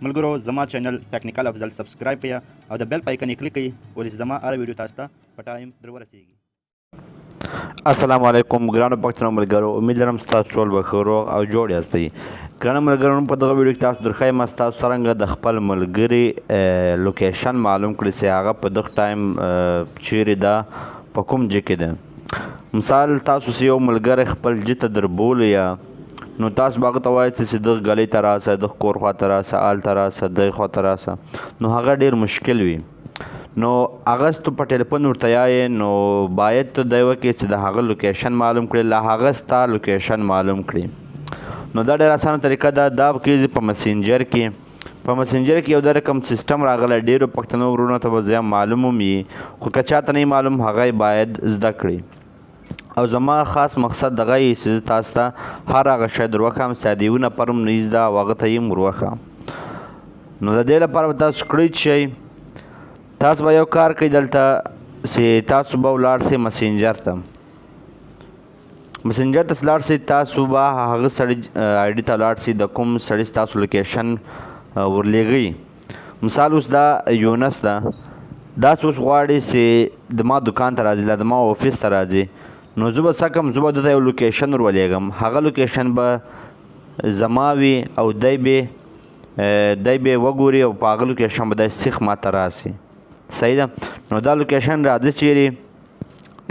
ملګرو زما چینل ټیکنیکل افضل سبسکرایب کړئ او د بیل په آیکن یې کلیک کړئ ولې زما هر ویډیو تاسو ته په ټایم در ورسیږي. السلام علیکم ګرانو پښتنو ملګرو، امید لرم ستاسو ټول به ښه روغ او جوړ یاستئ. ګرانو ملګرو، په دغه ویډیو کې تاسو درښیم ستاسو څرنګه د خپل ملګري لوکیشن معلوم کړئ چې هغه په دغه ټایم چیرې ده، په کوم ځای کې ده. مثال تاسو چې یو ملګری خپل ځای ته دربولئ نو تاسو به هغه ته وایاست چې دغه ګلۍ ته راسه، دغه کور خوا ته راسه، هلته راسه، دغې خوا ته راسه، نو هغه ډېر مشکل وي. نو هغه ته په ټلیفون ورته یایې نو باید ته دا وکړې چې د هغه لوکیشن معلوم کړې، له هغه ستا لوکیشن معلوم کړي. نو دا ډېره اسانه طریقه ده. دا کېږي په مسنجر کې. په مسنجر کې یو دا رقم سیسټم راغلی، ډېرو پښتنو ورونو ته به زیات معلوم هم وي، خو که چاته نه معلوم هغه باید زده کړي. او زما خاص مقصد دغه یي چې تاسو ته هر هغه شی در وښیم چې د یو نفر هم نیز ده او هغه ته یې هم ور وښیم. نو د دې لپاره به تاسو کړئ چې تاسو به یو کار کوئ دلته چې تاسو به ولاړ سئ مسنجر ته. مسنجر ته چې لاړ سئ تاسو به هغه سړي آی ډي ته لاړ سئ د کوم سړي ستاسو لوکیشن ورلیږئ. مثال اوس دا یونس ده، داسې اوس غواړي چې د ما دکان ته راځي، د ما آفس ته راځي، نو زه به څه کوم، زه به دته یو لوکیشن ورولېږم. هغه لوکیشن به زما وي او دی به وګوري او په هغه لوکیشن به دی سیخ ما ته راسي. صحیح ده. نو دا لوکیشن راځي چیرې،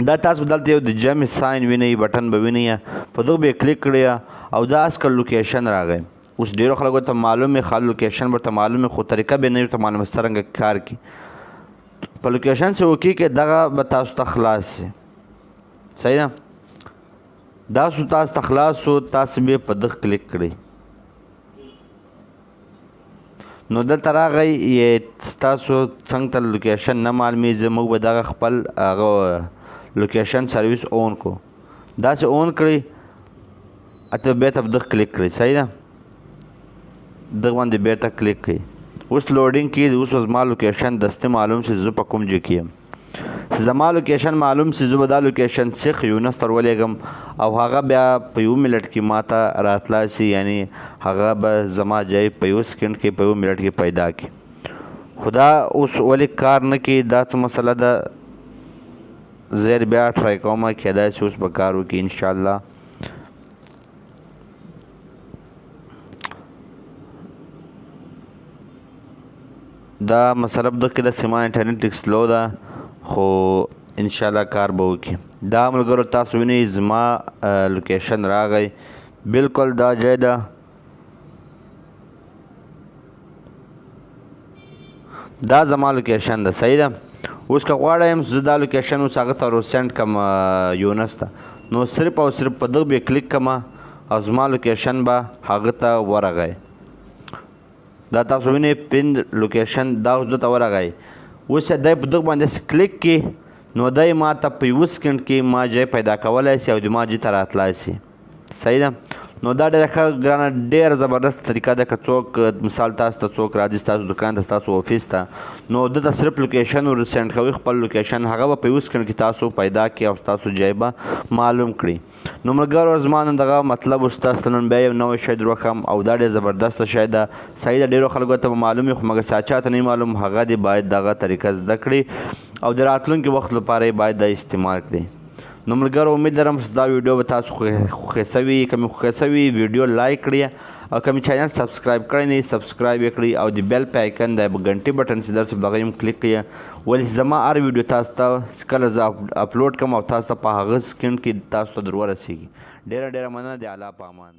دا تاسو به دلته یو د جمع ساین وینئ، بټن به وینئ، په دغه به یې کلیک کړئ او دا اسکل لوکیشن راغی. اوس ډېرو خلکو ته معلوم وي، خال لوکیشن ورته معلوم وي، خو طریقه به نه ورته معلومه څرنګه کار کوي. په لوکیشن چې اوکې کې دغه به تاسو ته خلاص شي. صحیح ده. دا سو تاسو ته خلاص شو، تاسو به په دغه کلیک کړئ. نو دلته راغی ستاسو څنګه ته لوکیشن نه معلومیږي، موږ به دغه خپل هغه لوکیشن سرویس اون کو. داسې اون کړئ اته بیرته په دغه کلیک کړئ. صحیح ده. دغه باندې بیرته کلیک کړئ. اوس لوډینګ کېږي. اوس زما لوکیشن دستي معلوم شي زه په کوم ځای کې یم. زما لوکیشن معلوم شي زه به دا لوکیشن سیخ یونس ته ورولېږم او هغه بیا په یو منټ کې ما ته راتلای شي، یعنی هغه به زما ځای په یو سکنډ کې په یو منټ کې پیدا کړي. خو دا اوس ولې کار نه کوي، دا څه مسله ده، زه بیا ټرای کوم، کیدای شي اوس به کار وکړي انشاءالله. دا مسله په دغه کې ده چې ما انټرنیټ ډېر سلو ده، خو انشاءالله کار به وکړي. دا ملګرو تاسو وینئ زما لوکیشن راغی، بلکل دا ځای ده. دا زما لوکیشن ده. صحیح ده. اوس که غواړم زه دا لوکیشن اوس هغه ته ورسینډ کړم یونس ته، نو صرف او صرف په دغه به کلیک کړم او زما لوکیشن به هغه ته ورغی. دا تاسو وینئ پین لوکیشن دا اوس دته ورغی. اوس دی په دغه باندې کلیک کړي نو دی ما ته په یوه سکنډ کې ما ځای پیدا کولی شي او د ما ځای ته راتلی شي. صحیح ده. نو دا ډېره ښه ګرانه ډېره زبردست طریقه ده. که څوک مثال تاسو ته څوک راځي ستاسو دکان ته، ستاسو آفس ته، نو دته صرف لوکیشن ور سینډ کوئ، خپل لوکیشن هغه به په یو سکنډ کې تاسو پیدا کړي او ستاسو ځای به معلوم کړي. نو ملګرو زما نن دغه مطلب اوس تاسو ته نن بیا یو نوی شی در وښیم او دا ډېر زبردسته شی ده. صحیح ده. ډېرو خلکو ته به معلوم وي، خو مګر چې چا ته نه معلوم هغه دې باید دغه طریقه زده کړي او د راتلونکي وخت لپاره یې باید دا استعمال کړي. نو ملګرو امید لرم چې دا ویډیو به تاسو خوښه شوي. که مې خوښه شوي ویډیو لایک کړئ او که مې چینل سبسکرایب کړی نه سبسکرایب یې کړئ او د بیل په آیکن د غنټې بټن چې درسي دغه هم کلیک کړئ، ولې زما هر ویډیو تاسو ته کله زه اپلوډ کړم او تاسو ته په هغه سکنډ کې تاسو ته در ورسیږي. ډېره مننه. د الله په امان.